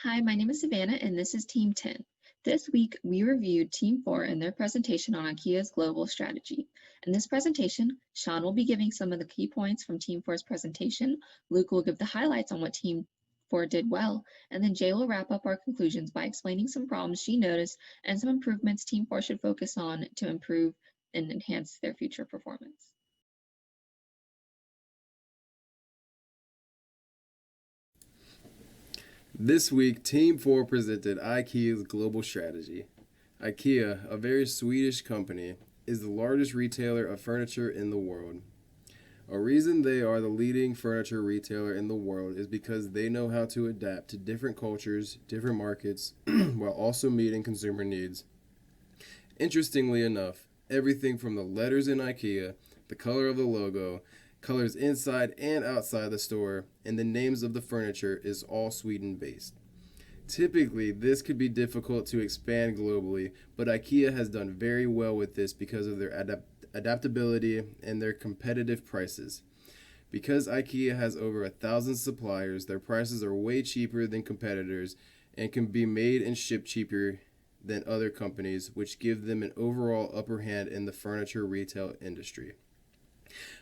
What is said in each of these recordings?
Hi, my name is Savannah and this is Team 10. This week, we reviewed Team 4 and their presentation on IKEA's global strategy. In this presentation, Sean will be giving some of the key points from Team 4's presentation, Luke will give the highlights on what Team 4 did well, and then Jay will wrap up our conclusions by explaining some problems she noticed and some improvements Team 4 should focus on to improve and enhance their future performance. This week, Team 4 presented IKEA's global strategy. IKEA, a very Swedish company, is the largest retailer of furniture in the world. A reason they are the leading furniture retailer in the world is because they know how to adapt to different cultures, different markets, while also meeting consumer needs. Interestingly enough, everything from the letters in IKEA, the color of the logo, colors inside and outside the store, and the names of the furniture is all Sweden based. Typically, this could be difficult to expand globally, but IKEA has done very well with this because of their adaptability and their competitive prices. Because IKEA has over 1,000 suppliers, their prices are way cheaper than competitors and can be made and shipped cheaper than other companies, which give them an overall upper hand in the furniture retail industry.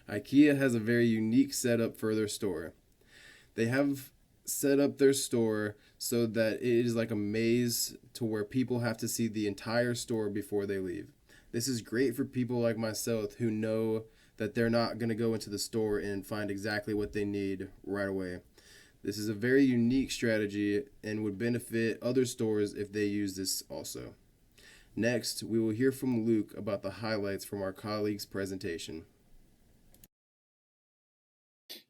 IKEA has a very unique setup for their store. They have set up their store so that it is like a maze to where people have to see the entire store before they leave. This is great for people like myself who know that they're not going to go into the store and find exactly what they need right away. This is a very unique strategy and would benefit other stores if they use this also. Next, we will hear from Luke about the highlights from our colleague's presentation.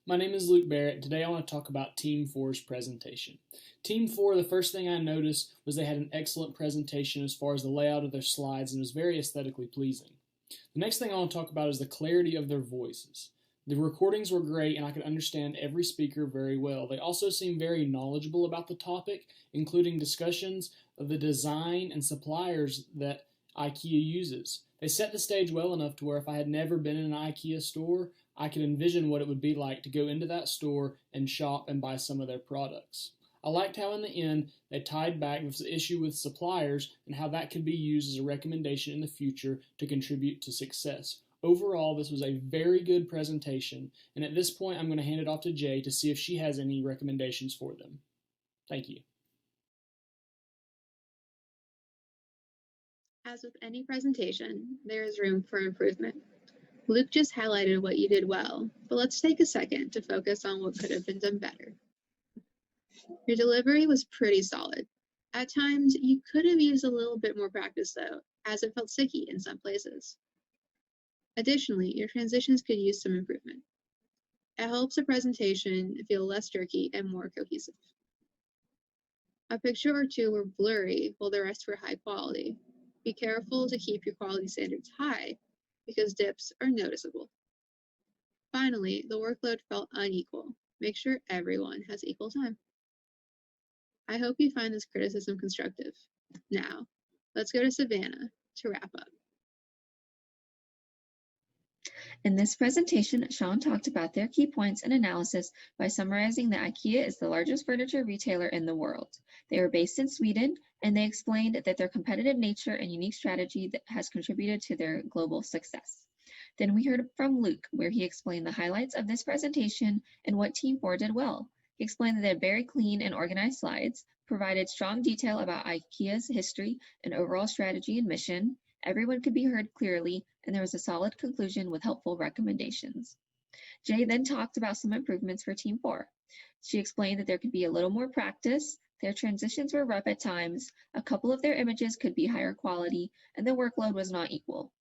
My name is Luke Barrett. Today I want to talk about Team 4's presentation. Team 4, the first thing I noticed was they had an excellent presentation as far as the layout of their slides and was very aesthetically pleasing. The next thing I want to talk about is the clarity of their voices. The recordings were great and I could understand every speaker very well. They also seemed very knowledgeable about the topic, including discussions of the design and suppliers that IKEA uses. They set the stage well enough to where if I had never been in an IKEA store, I could envision what it would be like to go into that store and shop and buy some of their products. I liked how in the end they tied back this issue with suppliers and how that could be used as a recommendation in the future to contribute to success. Overall, this was a very good presentation, and at this point I'm going to hand it off to Jay to see if she has any recommendations for them. Thank you. As with any presentation, there is room for improvement. Luke just highlighted what you did well, but let's take a second to focus on what could have been done better. Your delivery was pretty solid. At times, you could have used a little bit more practice though, as it felt sticky in some places. Additionally, your transitions could use some improvement. It helps a presentation feel less jerky and more cohesive. A picture or two were blurry while the rest were high quality. Be careful to keep your quality standards high because dips are noticeable. Finally, the workload felt unequal. Make sure everyone has equal time. I hope you find this criticism constructive. Now, let's go to Savannah to wrap up. In this presentation, Sean talked about their key points and analysis by summarizing that IKEA is the largest furniture retailer in the world. They are based in Sweden, and they explained that their competitive nature and unique strategy that has contributed to their global success. Then we heard from Luke, where he explained the highlights of this presentation and what Team 4 did well. He explained that they had very clean and organized slides, provided strong detail about IKEA's history and overall strategy and mission. Everyone could be heard clearly, and there was a solid conclusion with helpful recommendations. Jay then talked about some improvements for Team 4. She explained that there could be a little more practice, their transitions were rough at times, a couple of their images could be higher quality, and the workload was not equal.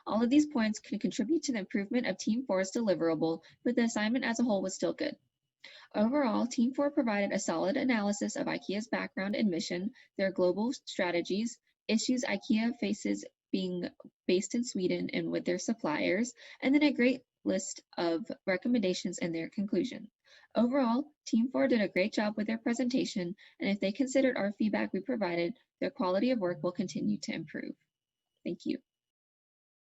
All of these points can contribute to the improvement of Team 4's deliverable, but the assignment as a whole was still good. Overall, Team 4 provided a solid analysis of IKEA's background and mission, their global strategies, issues IKEA faces being based in Sweden and with their suppliers, and then a great list of recommendations and their conclusion. Overall, Team 4 did a great job with their presentation, and if they considered our feedback we provided, their quality of work will continue to improve. Thank you.